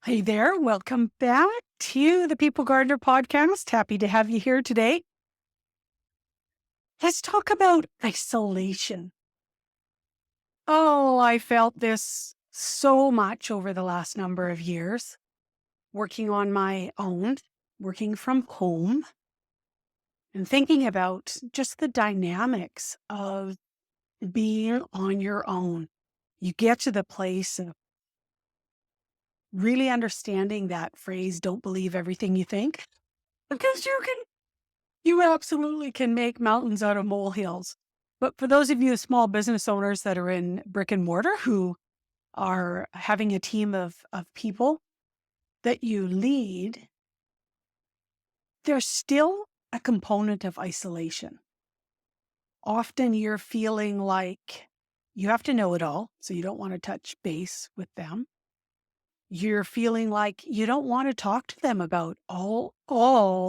Hey there, welcome back to the People Gardener podcast. Happy to have you here today. Let's talk about isolation. Oh, I felt this so much over the last number of years, working on my own, working from home, and thinking about just the dynamics of being on your own. You get to the place of really understanding that phrase, don't believe everything you think, because you absolutely can make mountains out of molehills. But for those of you small business owners that are in brick and mortar who are having a team of people that you lead, there's still a component of isolation. Often you're feeling like you have to know it all, so you don't want to touch base with them. You're feeling like you don't want to talk to them about all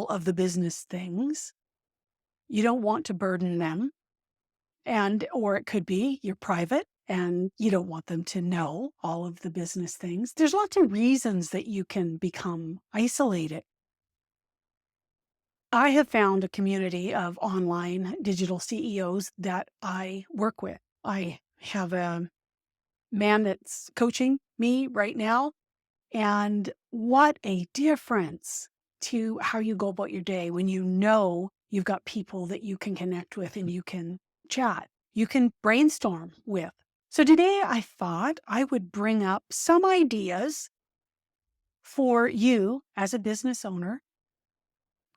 of the business things. You don't want to burden them. Or it could be you're private and you don't want them to know all of the business things. There's lots of reasons that you can become isolated. I have found a community of online digital CEOs that I work with. I have a man that's coaching me right now, and what a difference to how you go about your day when you know you've got people that you can connect with and you can chat, you can brainstorm with. So today I thought I would bring up some ideas for you as a business owner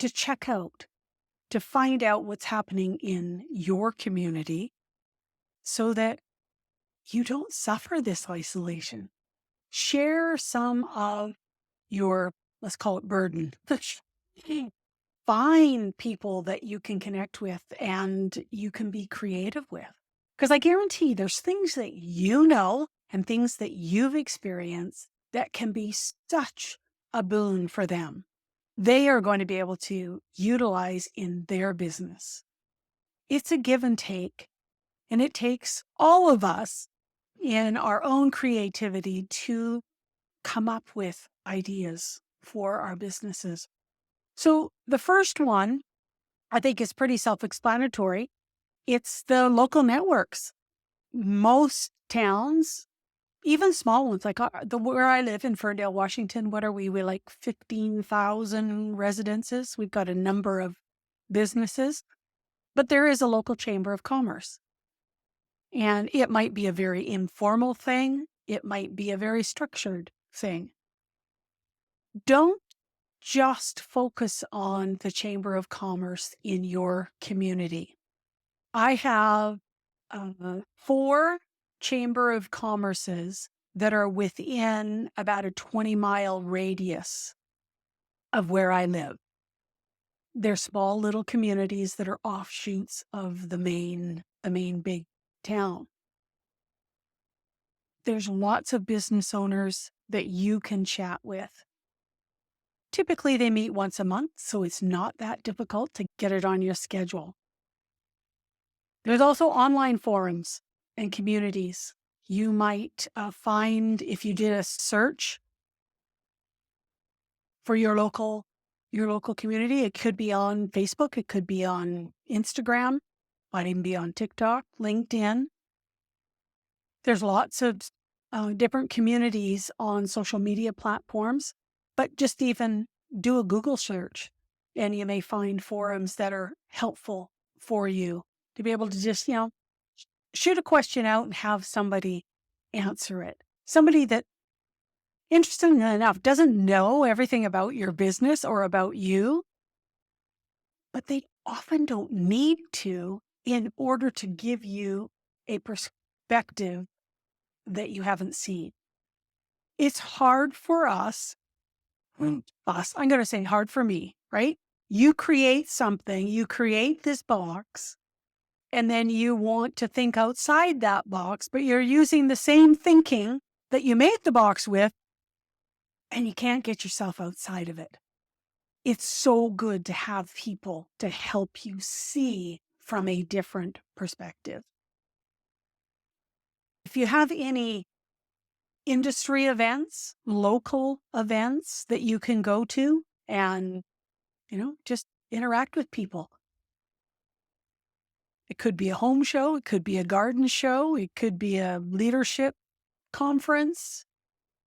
to check out, to find out what's happening in your community so that you don't suffer this isolation. Share some of your, let's call it burden. Find people that you can connect with and you can be creative with. Because I guarantee there's things that you know and things that you've experienced that can be such a boon for them. They are going to be able to utilize in their business. It's a give and take, and it takes all of us in our own creativity to come up with ideas for our businesses. So the first one, I think, is pretty self-explanatory. It's the local networks. Most towns, even small ones, like where I live in Ferndale, Washington, what are we? We're like 15,000 residences. We've got a number of businesses, but there is a local chamber of commerce. And it might be a very informal thing. It might be a very structured thing. Don't just focus on the Chamber of Commerce in your community. I have 4 Chamber of Commerces that are within about a 20-mile radius of where I live. They're small little communities that are offshoots of the main big town. There's lots of business owners that you can chat with. Typically, they meet once a month, so it's not that difficult to get it on your schedule. There's also online forums and communities. You might find, if you did a search for your local community, it could be on Facebook, it could be on Instagram, might even be on TikTok, LinkedIn. There's lots of different communities on social media platforms, but just even do a Google search and you may find forums that are helpful for you to be able to just, shoot a question out and have somebody answer it. Somebody that, interestingly enough, doesn't know everything about your business or about you, but they often don't need to in order to give you a perspective that you haven't seen. It's hard for us, I'm going to say hard for me, right? You create something, you create this box, and then you want to think outside that box, but you're using the same thinking that you made the box with, and you can't get yourself outside of it. It's so good to have people to help you see from a different perspective. If you have any industry events, local events that you can go to and, just interact with people. It could be a home show, it could be a garden show, it could be a leadership conference.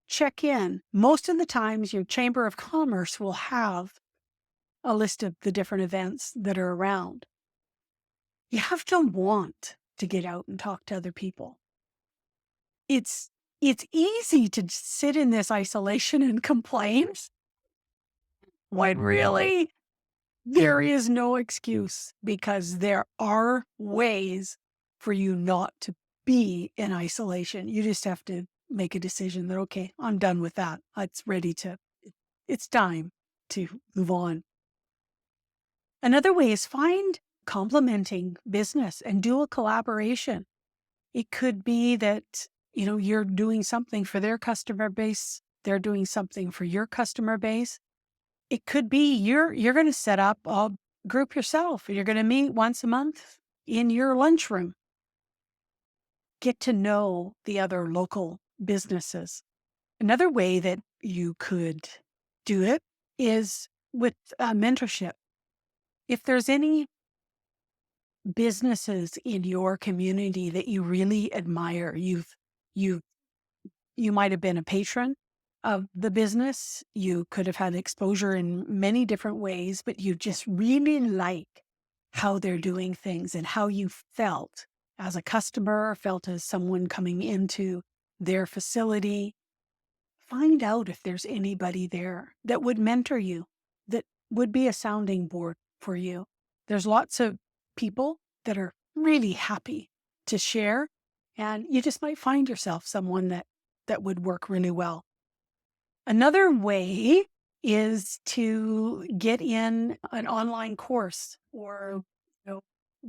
Check in. Most of the times, your Chamber of Commerce will have a list of the different events that are around. You have to want to get out and talk to other people. It's easy to sit in this isolation and complain when really there is no excuse, because there are ways for you not to be in isolation. You just have to make a decision that, okay, I'm done with that. It's time to move on. Another way is find complementing business and do a collaboration. It could be that, you're doing something for their customer base. They're doing something for your customer base. It could be you're going to set up a group yourself. You're going to meet once a month in your lunchroom. Get to know the other local businesses. Another way that you could do it is with mentorship. If there's any businesses in your community that you really admire, you might have been a patron of the business. You could have had exposure in many different ways, but you just really like how they're doing things and how you felt as a customer, felt as someone coming into their facility. Find out if there's anybody there that would mentor you, that would be a sounding board for you. There's lots of people that are really happy to share, and you just might find yourself someone that would work really well. Another way is to get in an online course or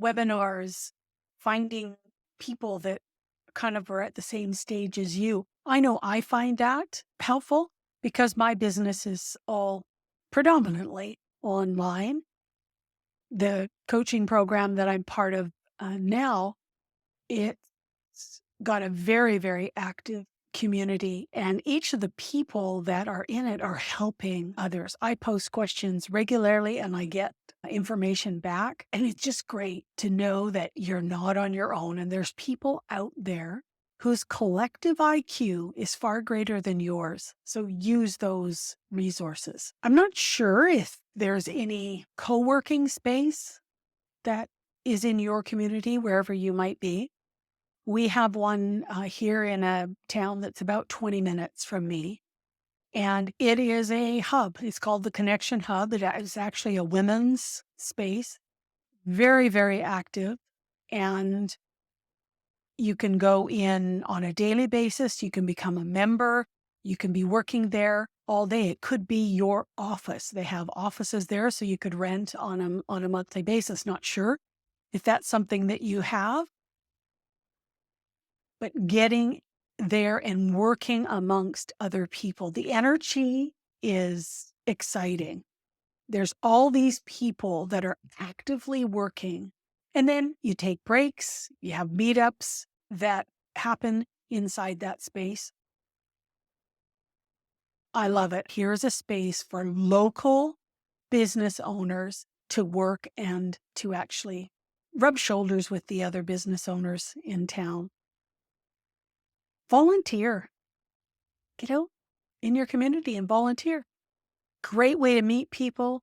webinars, finding people that kind of are at the same stage as you. I know I find that helpful because my business is all predominantly online. The coaching program that I'm part of now, it's got a very, very active community, and each of the people that are in it are helping others. I post questions regularly and I get information back, and it's just great to know that you're not on your own and there's people out there whose collective IQ is far greater than yours. So use those resources. I'm not sure if there's any co-working space that is in your community, wherever you might be. We have one here in a town that's about 20 minutes from me, and it is a hub. It's called the Connection Hub. It is actually a women's space, very, very active, and you can go in on a daily basis. You can become a member. You can be working there all day. It could be your office. They have offices there, so you could rent on a monthly basis. Not sure if that's something that you have, but getting there and working amongst other people. The energy is exciting. There's all these people that are actively working. And then you take breaks, you have meetups that happen inside that space. I love it. Here's a space for local business owners to work and to actually rub shoulders with the other business owners in town. Volunteer. Get out in your community and volunteer. Great way to meet people.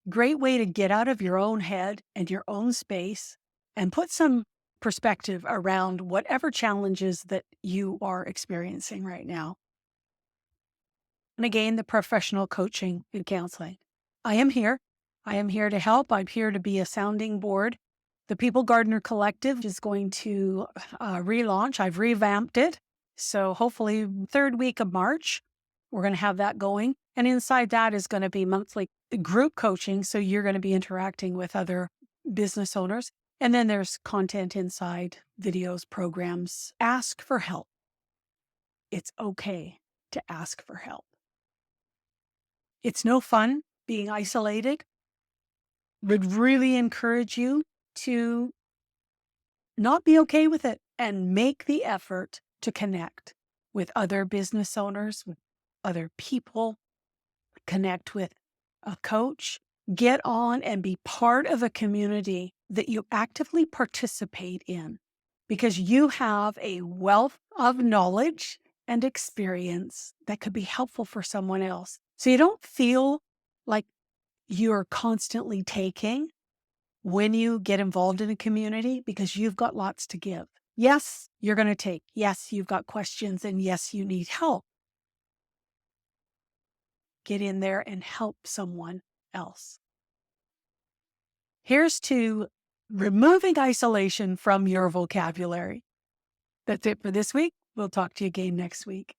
Great way to get out of your own head and your own space and put some perspective around whatever challenges that you are experiencing right now. And again, the professional coaching and counseling. I am here. I am here to help. I'm here to be a sounding board. The People Gardener Collective is going to relaunch. I've revamped it. So hopefully third week of March, we're going to have that going. And inside that is going to be monthly group coaching. So you're going to be interacting with other business owners. And then there's content inside, videos, programs. Ask for help. It's okay to ask for help. It's no fun being isolated. Would really encourage you to not be okay with it and make the effort to connect. with other business owners, with other people, connect with a coach, get on and be part of a community that you actively participate in because you have a wealth of knowledge and experience that could be helpful for someone else. So you don't feel like you're constantly taking when you get involved in a community because you've got lots to give. Yes, you're going to take. Yes, you've got questions. And yes, you need help. Get in there and help someone else. Here's to removing isolation from your vocabulary. That's it for this week. We'll talk to you again next week.